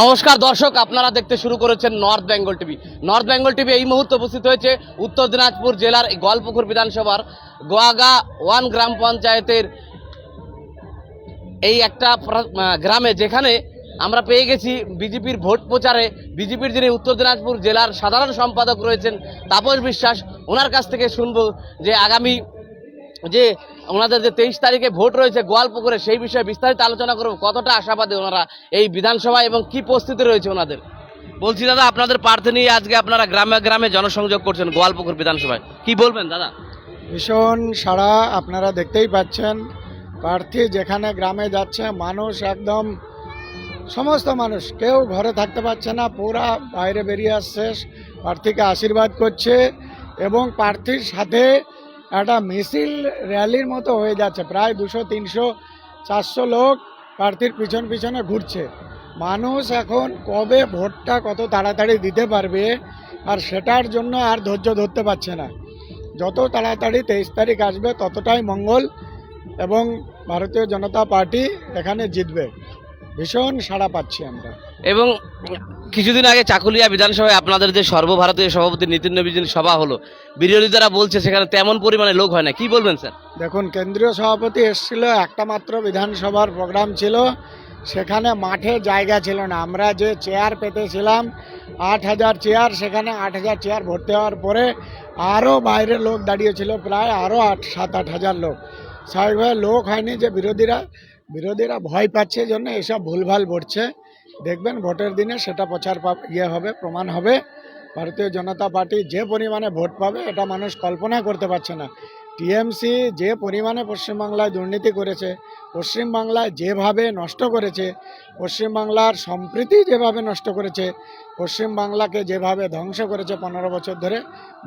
নমস্কার দর্শক, আপনারা দেখতে শুরু করেছেন north Bengal TV. North Bengal TV এই মুহূর্তে উপস্থিত হয়েছে উত্তর দিনাজপুর জেলার গোয়ালপুকুর বিধানসভার গোয়াগা 1 গ্রাম পঞ্চায়েতের এই একটা গ্রামে, যেখানে আমরা পেয়ে গেছি বিজেপির ভোট প্রচারে বিজেপির যিনি উত্তর দিনাজপুর জেলার সাধারণ সম্পাদক রয়েছেন তাপস বিশ্বাস, ওনার কাছ থেকে শুনবো যে আগামী যে ওনাদের যে 23 তারিখে ভোট রয়েছে গোয়ালপুকুরে, সেই বিষয়ে বিস্তারিত আলোচনা করব। কতটা আশাবাদী ওনারা এই বিধানসভায় এবং কি প্রস্তুতি রয়েছে ওনাদের। বলছি দাদা, আপনাদের প্রার্থী নিয়ে আজকে আপনারা গ্রামে গ্রামে জনসংযোগ করছেন গোয়ালপুকুর বিধানসভায়, কি বলবেন দাদা? ভীষণ সাড়া আপনারা দেখতেই পাচ্ছেন। প্রার্থী যেখানে গ্রামে যাচ্ছে, মানুষ একদম সমস্ত মানুষ কেউ ঘরে থাকতে পারছে না, পুরা বাইরে বেরিয়ে আসছে, প্রার্থীকে আশীর্বাদ করছে এবং প্রার্থীর সাথে একটা মিছিল র্যালির মতো হয়ে যাচ্ছে। প্রায় 200, 300, 400 লোক প্রার্থীর পিছন পিছনে ঘুরছে। মানুষ এখন কবে ভোটটা কত তাড়াতাড়ি দিতে পারবে আর সেটার জন্য আর ধৈর্য ধরতে পারছে না। যত তাড়াতাড়ি 23 তারিখ আসবে ততটাই মঙ্গল এবং ভারতীয় জনতা পার্টি এখানে জিতবে। ভীষণ সাড়া পাচ্ছি আমরা। এবং কিছুদিন আগে চাকুলিয়া বিধানসভায় আপনাদের যে সর্বভারতীয় সভাপতি নীতিন নবীজির সভা হলো, বিরোধীরা বলছে সেখানে তেমন পরিমাণে লোক হয় না, কি বলবেন স্যার? দেখুন, কেন্দ্রীয় সভাপতি এসেছিল, একটা মাত্র বিধানসভার প্রোগ্রাম ছিল, সেখানে মাঠে জায়গা ছিল না। আমরা যে চেয়ার পেতেছিলাম 8,000 চেয়ার, সেখানে 8,000 চেয়ার ভর্তি হওয়ার পরে আরও বাইরে লোক দাঁড়িয়েছিল, প্রায় আরও 7-8 হাজার লোক। স্বাভাবিকভাবে লোক হয়নি, যে বিরোধীরা ভয় পাচ্ছে জন্য এসব ভুলভাল বলছে। দেখবেন ভোটের দিনে সেটা হবে, প্রমাণ হবে। ভারতীয় জনতা পার্টি যে পরিমাণে ভোট পাবে এটা মানুষ কল্পনা করতে পারছে না। টিএমসি যে পরিমাণে পশ্চিমবাংলায় দুর্নীতি করেছে, পশ্চিমবাংলায় যেভাবে নষ্ট করেছে, পশ্চিমবাংলার সম্প্রীতি যেভাবে নষ্ট করেছে, পশ্চিমবাংলাকে যেভাবে ধ্বংস করেছে 15 বছর ধরে,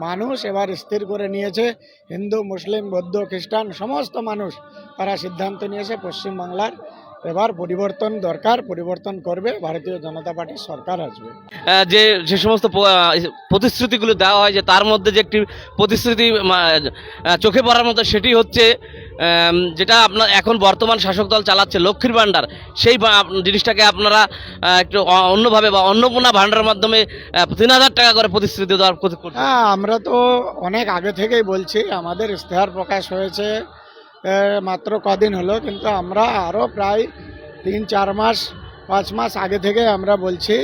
মানুষ এবার স্থির করে নিয়েছে। হিন্দু, মুসলিম, বৌদ্ধ, খ্রিস্টান সমস্ত মানুষ তারা সিদ্ধান্ত নিয়েছে পশ্চিমবাংলার এবার পরিবর্তন দরকার, পরিবর্তন করবে, ভারতীয় জনতা পার্টির সরকার আসবে। যে সমস্ত প্রতিশ্রুতিগুলো দেওয়া হয়, যে তার মধ্যে যে একটি প্রতিশ্রুতি চোখে পড়ার মতো, সেটি হচ্ছে যেটা আপনার এখন বর্তমান শাসক দল চালাচ্ছে লক্ষ্মীর ভাণ্ডার, সেই জিনিসটাকে আপনারা একটু অন্যভাবে বা অন্নপূর্ণা ভাণ্ডারের মাধ্যমে 3,000 টাকা করে প্রতিশ্রুতি দেওয়ার। হ্যাঁ, আমরা তো অনেক আগে থেকেই বলছি, আমাদের ইশতেহার প্রকাশ হয়েছে মাত্র কদিন হলো, কিন্তু আমরা আরও প্রায় 3-4 মাস 5 মাস আগে থেকে আমরা বলছি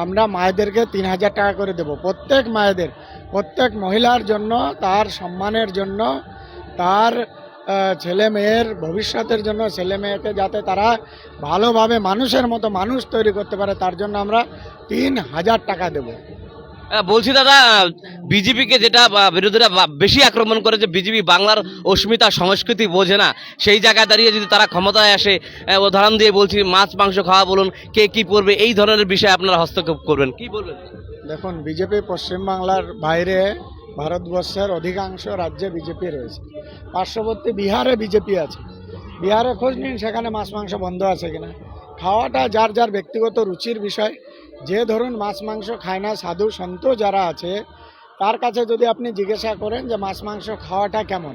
আমরা মায়েদেরকে 3,000 টাকা করে দেব। প্রত্যেক মায়েদের, প্রত্যেক মহিলার জন্য, তার সম্মানের জন্য, তার ছেলে মেয়ের ভবিষ্যতের জন্য, ছেলে মেয়েকে যাতে তারা ভালোভাবে মানুষের মতো মানুষ তৈরি করতে পারে, তার জন্য আমরা 3,000 টাকা দেব। বলছি দাদা, বিজেপিকে যেটা বিরোধীরা বেশি আক্রমণ করে, যে বিজেপি বাংলার অস্মিতা সংস্কৃতি বোঝে না, সেই জায়গায় দাঁড়িয়ে যদি তারা ক্ষমতায় আসে, উদাহরণ দিয়ে বলছি মাছ মাংস খাওয়া বলুন, কে কি পড়বে, এই ধরনের বিষয়ে আপনারা হস্তক্ষেপ করবেন, কি বলবেন? দেখুন, বিজেপি পশ্চিমবাংলার বাইরে ভারতবর্ষের অধিকাংশ রাজ্যে বিজেপি রয়েছে। পার্শ্ববর্তী বিহারে বিজেপি আছে, বিহারে খোঁজ নিন সেখানে মাছ মাংস বন্ধ আছে কিনা। খাওয়াটা যার যার ব্যক্তিগত রুচির বিষয়। যে ধরুন মাছ মাংস খায় না, সাধু সন্ত যারা আছে, তার কাছে যদি আপনি জিজ্ঞাসা করেন যে মাছ মাংস খাওয়াটা কেমন,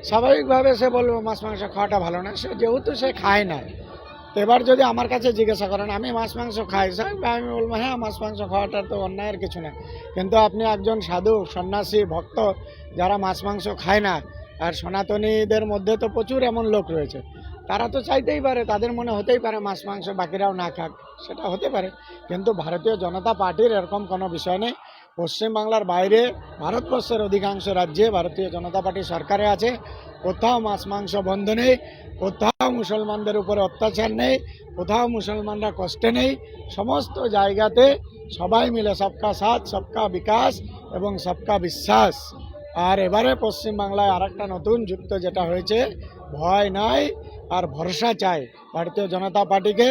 স্বাভাবিকভাবে সে বলবে মাছ মাংস খাওয়াটা ভালো না, সে যেহেতু সে খায় না। তো এবার যদি আমার কাছে জিজ্ঞাসা করেন আমি মাছ মাংস খাই, আমি বলবো হ্যাঁ, মাছ মাংস খাওয়াটা তো অন্যায়ের কিছু না। কিন্তু আপনি একজন সাধু, সন্ন্যাসী, ভক্ত যারা মাছ মাংস খায় না, আর সনাতনীদের মধ্যে তো প্রচুর এমন লোক রয়েছে, তারা তো চাইতেই পারে, তাদের মনে হতেই পারে মাছ মাংস বাকিরাও না খাক, সেটা হতে পারে। কিন্তু ভারতীয় জনতা পার্টির এরকম কোনো বিষয় নেই। পশ্চিমবাংলার বাইরে ভারতবর্ষের অধিকাংশ রাজ্যে ভারতীয় জনতা পার্টি সরকারে আছে, কোথাও মাছ মাংস বন্ধ নেই, কোথাও মুসলমানদের উপরে অত্যাচার নেই, কোথাও মুসলমানরা কষ্টে নেই। সমস্ত জায়গাতে সবাই মিলে সবকা সাথ, সবকা বিকাশ এবং সবকা বিশ্বাস। আর এবারে পশ্চিমবাংলায় আরেকটা নতুন যুক্ত যেটা হয়েছে, ভয় নাই আর ভরসা চাই ভারতীয় জনতা পার্টিকে।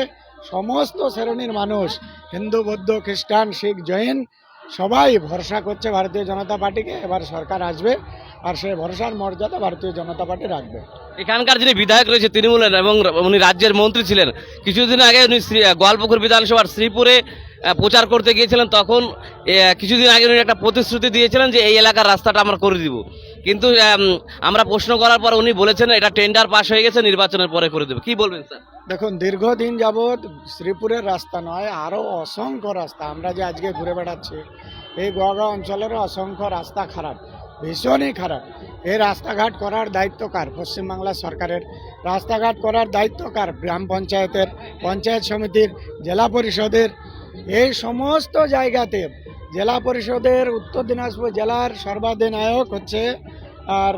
সমস্ত শ্রেণীর মানুষ, হিন্দু, বৌদ্ধ, খ্রিস্টান, শিখ, জৈন সবাই ভরসা করছে ভারতীয় জনতা পার্টিকে। এবার সরকার আসবে আর সেই ভরসার মর্যাদা ভারতীয় জনতা পার্টি রাখবে। এখানকার যিনি বিধায়ক রয়েছে তৃণমূলের, এবং উনি রাজ্যের মন্ত্রী ছিলেন, কিছুদিন আগে উনি গোয়ালপুকুর বিধানসভার শ্রীপুরে প্রচার করতে গিয়েছিলেন, তখন কিছুদিন আগে উনি একটা প্রতিশ্রুতি দিয়েছিলেন যে এই এলাকার রাস্তাটা আমরা করে দিব। কিন্তু আমরা প্রশ্ন করার পর উনি বলেছেন এটা টেন্ডার পাস হয়ে গেছে, নির্বাচনের পরে করে দেবে। কি বলবেন স্যার? দেখুন, দীর্ঘদিন যাবৎ শ্রীপুরের রাস্তা নয়, আরও অসংখ্য রাস্তা আমরা যে আজকে ঘুরে বেড়াচ্ছি, এই গোয়াগাঁও অঞ্চলেরও অসংখ্য রাস্তা খারাপ, ভীষণই খারাপ। এই রাস্তাঘাট করার দায়িত্ব কার? পশ্চিমবাংলা সরকারের। রাস্তাঘাট করার দায়িত্ব কার? গ্রাম পঞ্চায়েতের, পঞ্চায়েত সমিতির, জেলা পরিষদের। এই সমস্ত জায়গাতে জেলা পরিষদের উত্তর দিনাজপুর জেলার সর্বাধিনায়ক হচ্ছে আর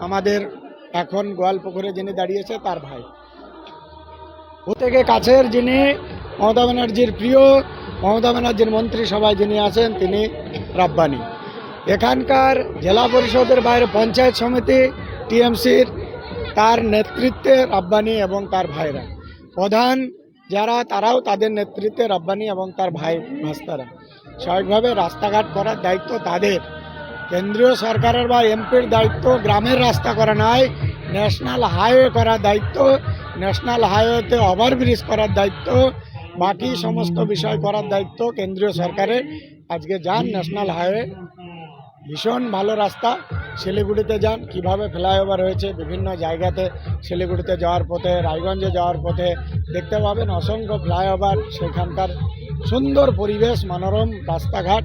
আমাদের এখন গোয়ালপুকুরে যিনি দাঁড়িয়েছে তার ভাই। থেকে কাছের যিনি মমতা ব্যানার্জির প্রিয়, মমতা ব্যানার্জির মন্ত্রিসভায় যিনি আছেন তিনি রাব্বানি। এখানকার জেলা পরিষদের বাইরে পঞ্চায়েত সমিতি টিএমসির তার নেতৃত্বে রাব্বানি এবং তার ভাইরা, প্রধান যারা তারাও তাদের নেতৃত্বে রাব্বানি এবং তার ভাই ভাস্তারা। স্বাভাবিকভাবে রাস্তাঘাট করার দায়িত্ব তাদের। কেন্দ্রীয় সরকারের বা এমপির দায়িত্ব গ্রামের রাস্তা করা নয়, ন্যাশনাল হাইওয়ে করার দায়িত্ব, ন্যাশনাল হাইওয়েতে ওভারব্রিজ করার দায়িত্ব, বাকি সমস্ত বিষয় করার দায়িত্ব কেন্দ্রীয় সরকারের। আজকে যান ন্যাশনাল হাইওয়ে, ভীষণ ভালো রাস্তা। শিলিগুড়িতে যান, কিভাবে ফ্লাইওভার হয়েছে বিভিন্ন জায়গাতে। শিলিগুড়িতে যাওয়ার পথে, রায়গঞ্জে যাওয়ার পথে দেখতে পাবেন অসংখ্য ফ্লাইওভার, সেখানকার সুন্দর পরিবেশ, মনোরম রাস্তাঘাট।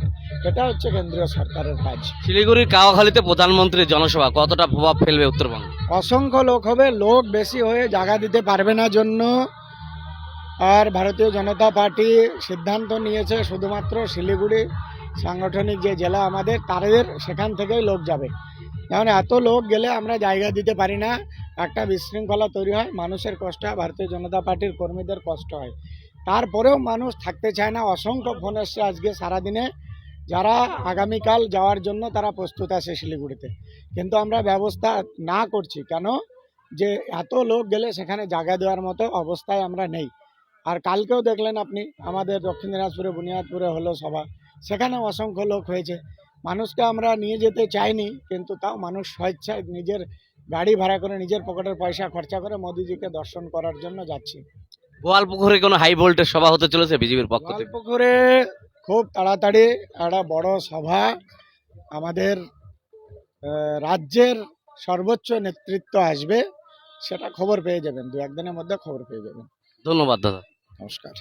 এটা হচ্ছে কেন্দ্রীয় সরকারের কাজ। শিলিগুড়ির কাওয়াখালীতে প্রধানমন্ত্রীর জনসভা কতটা প্রভাব ফেলবে উত্তরবঙ্গে? অসংখ্য লোক হবে, লোক বেশি হয়ে জায়গা দিতে পারবে না জন্য আর ভারতীয় জনতা পার্টি সিদ্ধান্ত নিয়েছে শুধুমাত্র শিলিগুড়ি সাংগঠনিক যে জেলা আমাদের, তাদের সেখান থেকেই লোক যাবে। যেমন এত লোক গেলে আমরা জায়গা দিতে পারি না, একটা বিশৃঙ্খলা তৈরি হয়, মানুষের কষ্ট হয়, ভারতীয় জনতা পার্টির কর্মীদের কষ্ট হয়। তারপরেও মানুষ থাকতে চায় না। অসংখ্য ফোন এসছে আজকে সারাদিনে, যারা আগামীকাল যাওয়ার জন্য তারা প্রস্তুত আছে শিলিগুড়িতে। কিন্তু আমরা ব্যবস্থা না করছি কেন? যে এত লোক গেলে সেখানে জায়গা দেওয়ার মতো অবস্থায় আমরা নেই। আর কালকেও দেখলেন আপনি আমাদের দক্ষিণ দিনাজপুরে বুনিয়াদপুরে হলো সভা, সেখানে অসংখ্য লোক হয়েছে। মানুষকে আমরা নিয়ে যেতে চাইনি, কিন্তু তাও মানুষ স্বেচ্ছায় নিজের গাড়ি ভাড়া করে নিজের পকেটের পয়সা খরচা করে মোদিজিকে দর্শন করার জন্য যাচ্ছি। গোয়ালপুকুরে কোনো হাই ভোল্টেজ সভা হতে চলেছে বিজেপির পক্ষ থেকে? গোয়ালপুকুরে খুব তাড়াতাড়ি একটা বড় সভা, আমাদের রাজ্যের সর্বোচ্চ নেতৃত্ব আসবে, সেটা খবর পেয়ে যাবেন, দু একদিনের মধ্যে খবর পেয়ে যাবেন। ধন্যবাদ দাদা। নমস্কার।